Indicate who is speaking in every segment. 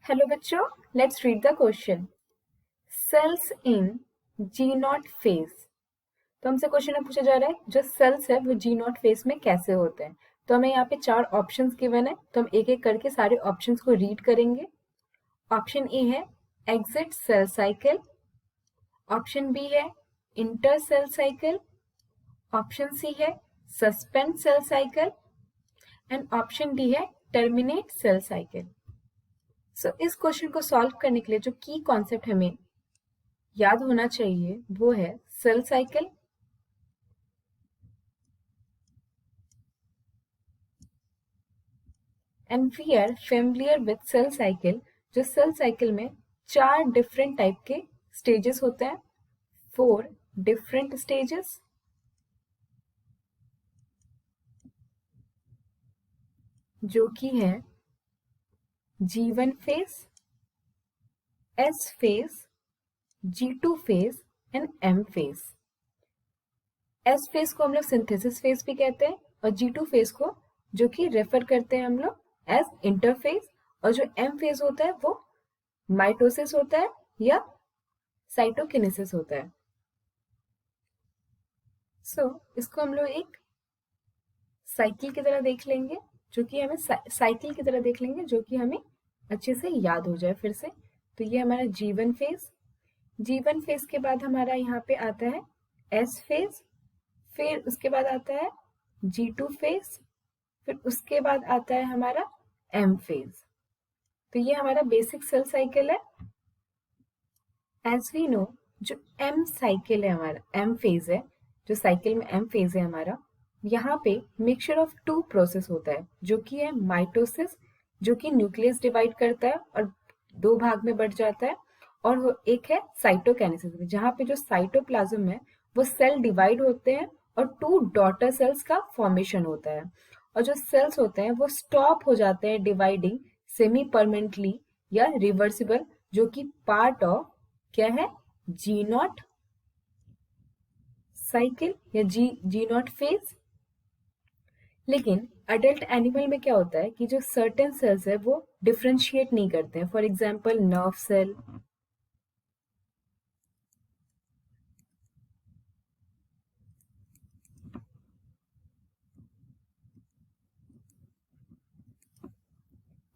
Speaker 1: Hello बच्चों, let's read the question. Cells in G naught phase. तो हमसे question में पूछा जा रहा है जो सेल्स है वो जी नॉट फेज में कैसे होते हैं। तो हमें यहाँ पे 4 ऑप्शंस गिवन है, तो हम एक एक करके सारे ऑप्शंस को रीड करेंगे। ऑप्शन ए है exit cell cycle, option B है enter cell cycle, option C है suspend cell cycle and option D है टर्मिनेट सेल साइकिल। सो इस क्वेश्चन को सॉल्व करने के लिए जो की कॉन्सेप्ट हमें याद होना चाहिए वो है cell cycle, and we are familiar with cell cycle. जो सेल साइकिल में 4 डिफरेंट टाइप के स्टेजेस होते हैं, 4 डिफरेंट स्टेजेस, जो कि है G1 phase, S phase, G2 phase and M phase. S phase को हम लोग सिंथेसिस फेज भी कहते हैं और G2 फेज को जो कि रेफर करते हैं हम लोग एज इंटरफेज, और जो M फेज होता है वो माइटोसिस होता है या साइटोकिनेसिस होता है। इसको हम लोग एक साइकिल की तरह देख लेंगे, जो कि हमें साइकिल की तरह देख लेंगे जो कि हमें अच्छे से याद हो जाए फिर से। तो ये हमारा G1 फेज। G1 फेज के बाद हमारा यहाँ पे आता है S फेज, फिर उसके बाद आता है G2 फेज, फिर उसके बाद आता है हमारा M फेज। तो ये हमारा बेसिक सेल साइकिल है। एज वी नो, जो M साइकिल है हमारा, M फेज है, जो साइकिल में M फेज है हमारा, यहाँ पे मिक्सचर ऑफ 2 प्रोसेस होता है, जो कि है माइटोसिस, जो कि न्यूक्लियस डिवाइड करता है और 2 भाग में बढ़ जाता है, और वो एक है साइटोकाइनेसिस, जहाँ पे जो साइटोप्लाज्म है वो सेल डिवाइड होते हैं और 2 डॉटर सेल्स का फॉर्मेशन होता है, और जो सेल्स होते हैं वो स्टॉप हो जाते हैं डिवाइडिंग सेमी परमानेंटली या रिवर्सिबल, जो कि पार्ट ऑफ क्या है जी नॉट साइकिल या जी नॉट फेज। लेकिन अडल्ट एनिमल में क्या होता है कि जो सर्टेन सेल्स है वो डिफ्रेंशिएट नहीं करते हैं। For example nerve cell,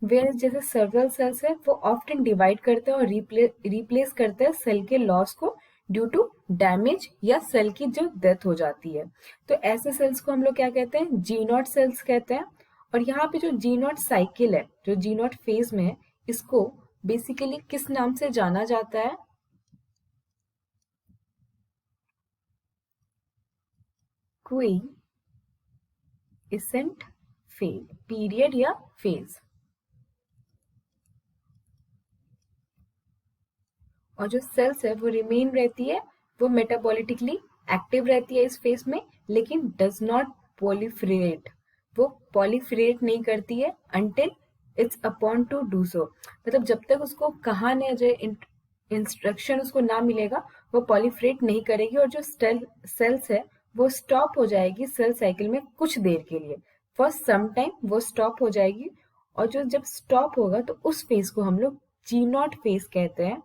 Speaker 1: where जैसे सर्वल सेल्स है वो ऑफ्टन डिवाइड करते हैं और रिप्लेस करते हैं सेल के लॉस को ड्यू टू डैमेज या सेल की जो डेथ हो जाती है। तो ऐसे सेल्स को हम लोग क्या कहते हैं, जी नॉट सेल्स कहते हैं। और यहाँ पे जो जी नॉट साइकिल है, जो जी नॉट फेज में है, इसको बेसिकली किस नाम से जाना जाता है, क्वी इसेंट फेज पीरियड या फेज। और जो सेल्स है वो रिमेन रहती है, वो मेटाबॉलिटिकली एक्टिव रहती है इस फेज में, लेकिन डज नॉट proliferate, वो proliferate नहीं करती है until it's upon to do so। मतलब जब तक उसको कहा नहीं जाए, इंस्ट्रक्शन उसको ना मिलेगा, वो proliferate नहीं करेगी, और जो सेल्स है वो स्टॉप हो जाएगी सेल साइकिल में कुछ देर के लिए, फॉर सम टाइम वो स्टॉप हो जाएगी। और जो जब स्टॉप होगा तो उस फेज को हम लोग जी नॉट फेज कहते हैं।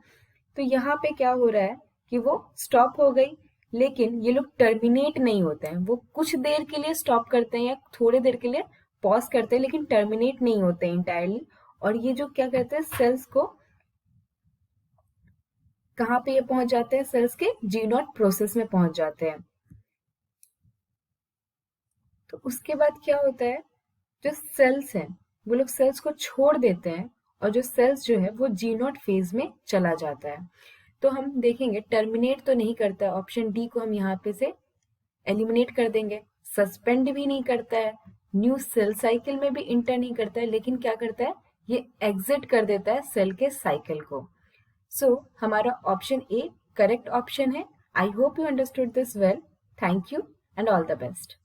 Speaker 1: तो यहाँ पे क्या हो रहा है कि वो स्टॉप हो गई, लेकिन ये लोग टर्मिनेट नहीं होते हैं, वो कुछ देर के लिए स्टॉप करते हैं या थोड़े देर के लिए पॉज करते हैं, लेकिन टर्मिनेट नहीं होते इंटायरली। और ये जो क्या कहते हैं, सेल्स को कहाँ पे ये पहुंच जाते हैं, सेल्स के जी नॉट प्रोसेस में पहुंच जाते हैं। तो उसके बाद क्या होता है, जो सेल्स हैं वो लोग सेल्स को छोड़ देते हैं, और जो सेल्स जो है वो जी नॉट फेज में चला जाता है। तो हम देखेंगे टर्मिनेट तो नहीं करता, ऑप्शन डी को हम यहाँ पे से एलिमिनेट कर देंगे। सस्पेंड भी नहीं करता है, न्यू सेल साइकिल में भी इंटर नहीं करता है, लेकिन क्या करता है, ये एग्जिट कर देता है सेल के साइकिल को। हमारा ऑप्शन ए करेक्ट ऑप्शन है। I hope you understood this well. Thank you and all the best.